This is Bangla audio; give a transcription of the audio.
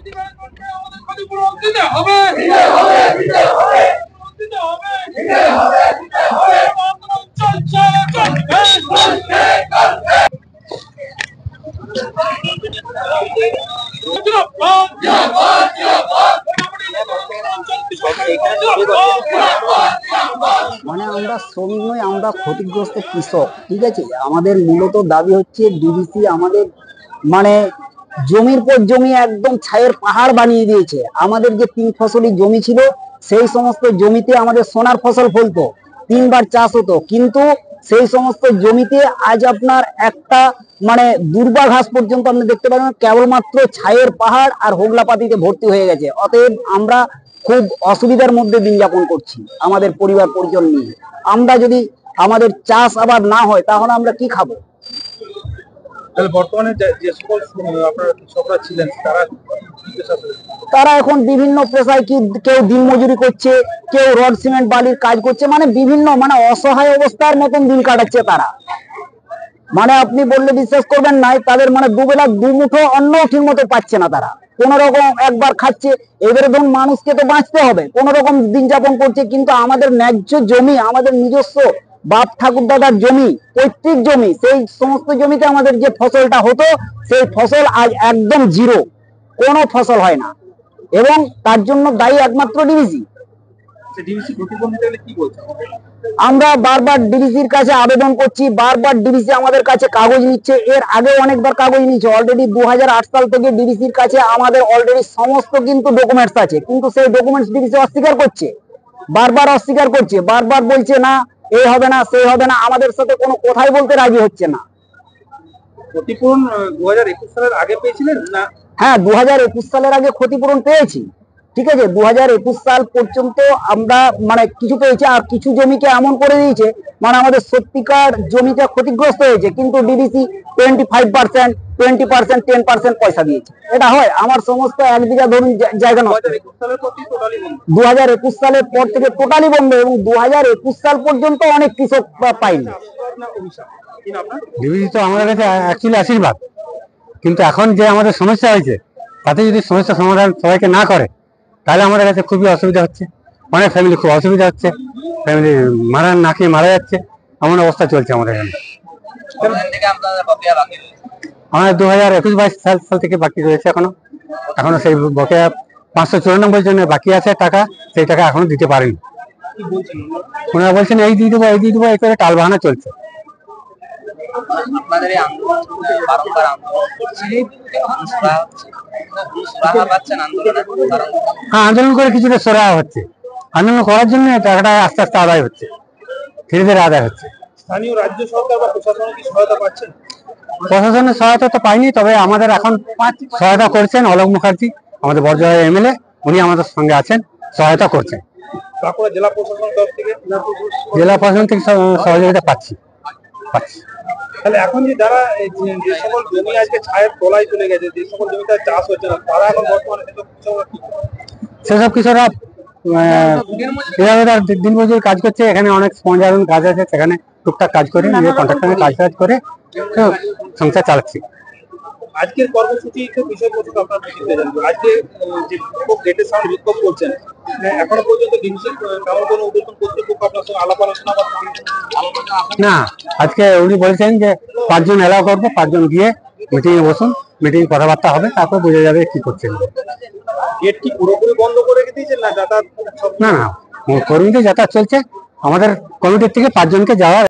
মানে আমরা শ্রমিক নই, আমরা ক্ষতিগ্রস্ত কৃষক। ঠিক আছে, আমাদের মূলত দাবি হচ্ছে ডিভিসি আমাদের মানে জমির পর জমি একদম ছায়ের পাহাড় বানিয়ে দিয়েছে। আমাদের যে 3 ফসলি জমি ছিল সেই সমস্ত জমিতে আমাদের সোনার ফসল ফলতো, 3 বার চাষ হতো, কিন্তু সেই সমস্ত জমিতে আজ আপনার একটা মানে দুর্বা ঘাস পর্যন্ত আপনি দেখতে পাবেন, কেবলমাত্র ছায়ের পাহাড় আর হোগলাপাতিতে ভর্তি হয়ে গেছে। অতএব আমরা খুব অসুবিধার মধ্যে দিন যাপন করছি আমাদের পরিবার পরিজন নিয়ে। আমরা যদি আমাদের চাষ আবাদ না হয় তাহলে আমরা কি খাবো? বর্তমানে যে সকল আপনারা কৃষকরা ছিলেন তারা এখন বিভিন্ন পেশায়, কেউ দিনমজুরি করছে, কেউ রড সিমেন্ট বালির কাজ করছে, মানে বিভিন্ন মানে অসহায় অবস্থার মতন দিন কাটাচ্ছে তারা। মানে আপনি বললে বিশ্বাস করবেন না, তাদের মানে দুবেলা দুমুঠো অন্ন ঠিক মতো পাচ্ছে না তারা, কোন রকম একবার খাচ্ছে। এবারে ধরুন মানুষকে তো বাঁচতে হবে, কোন রকম দিন যাপন করছে, কিন্তু আমাদের ন্যায্য জমি, আমাদের নিজস্ব বাপ ঠাকুর দাদার জমি, পৈতৃক জমি, সেই সমস্ত জমিতে আমাদের যে ফসলটা হতো সেই ফসল আজ একদম জিরো, কোনো ফসল হয় না। এবং তার জন্য দায়ী একমাত্র ডিভিসি। আমরা বারবার ডিভিসির কাছে আবেদন করছি, বারবার ডিভিসি আমাদের কাছে কাগজ নিচ্ছে। এর আগে অনেকবার কাগজ নিচ্ছে, অলরেডি 2008 সাল থেকে ডিভিসির কাছে আমাদের অলরেডি সমস্ত কিন্তু ডকুমেন্টস আছে, কিন্তু সেই ডকুমেন্টস ডিভিসি অস্বীকার করছে, বারবার অস্বীকার করছে, বারবার বলছে না এই হবে না সেই হবে না, আমাদের সাথে কোনো কথাই বলতে রাজি হচ্ছে না। ক্ষতিপূরণ 2021 সালের আগে পেয়েছিলেন না? হ্যাঁ, 2021 সালের আগে ক্ষতিপূরণ পেয়েছি। ঠিক আছে, 2021 সাল পর্যন্ত আমরা মানে কিছু পেয়েছি, আর কিছু জমিকে এমন করে দিয়েছে মানে আমাদের সত্যিকার জমিটা ক্ষতিগ্রস্ত হয়েছে, কিন্তু ডিভিসি 25%, 20%, 10% পয়সা দিয়েছে। এটা হয়? আমার সমস্ত 1 বিঘা ধরুন জায়গা নষ্ট। 2021 সালের পর থেকে টোটালি বন্ধ, এবং 2021 সাল পর্যন্ত অনেক কৃষক পায়নি। ডিভিসি তো আমাদের কাছে অ্যাকচুয়ালি আশীর্বাদ, কিন্তু এখন যে আমাদের সমস্যা হয়েছে তাতে যদি সমস্যা সমাধান সবাইকে না করে তাহলে আমাদের কাছে খুবই অসুবিধা হচ্ছে। অনেক ফ্যামিলি খুব অসুবিধা হচ্ছে, ফ্যামিলি না খেয়ে মারা যাচ্ছে, এমন অবস্থা চলছে আমাদের এখানে। আমাদের 2021-22 সাল থেকে বাকি রয়েছে, এখনো সেই বকেয়া 594 জনের বাকি আছে টাকা, সেই টাকা এখনো দিতে পারেনি। ওনারা বলছেন এই দিয়ে দেবো, এই দিয়ে দেবো, এই করে টাল বাহানা চলছে। হ্যাঁ, আন্দোলন করে কিছুটা সরা হচ্ছে, আন্দোলন করার জন্য টাকাটা আস্তে আস্তে আদায় হচ্ছে, ধীরে ধীরে আদায় হচ্ছে। স্থানীয় রাজ্য সরকার বা প্রশাসন কি সহায়তা পাচ্ছেন? প্রশাসনের সহায়তা তো পাইনি, তবে আমাদের এখন সহায়তা করছেন অলোক মুখার্জি, আমাদের বর্জয়ের এমএলএ, উনি আমাদের সঙ্গে আছেন, সহায়তা করছেন। বাঁকুড়া জেলা প্রশাসন তরফ থেকে? জেলা প্রশাসন থেকে সহযোগিতা পাচ্ছি। তাহলে এখন যে যারা যে সকল জমি আজকে ছায়ের তলায় চলে গেছে, যে সকল জমিতে চাষ হচ্ছে না, তারা এখন বর্তমানে সেসব কৃষকরা দিনমজুর কাজ করছে। এখানে অনেক স্পঞ্জার কাজ আছে, সেখানে টুকটাক কাজ করে নিজের কন্ট্রাক্টরে কাজ করে সংসার চালাচ্ছি। আজকের কর্মসূচি বিষয়বস্তু আপনার জানবো। আজকে যে বিক্ষোভ গেটের সামনে বিক্ষোভ করছেন, এখনো পর্যন্ত তেমন কোনো উদ্বোধন কর্তৃপক্ষ আপনার সঙ্গে আলাপ আলোচনা না। আজকে উনি বলছেন যে 5 জন এলাও করবো, 5 জন গিয়ে মিটিং এ বসুন, মিটিং কথাবার্তা হবে, তারপর বোঝা যাবে কি করছেন। গেট কি পুরোপুরি বন্ধ করে দিয়েছেন না যাতায়াত? না, কর্মীদের যাতায়াত চলছে, আমাদের কমিটির থেকে 5 জনকে যাওয়ার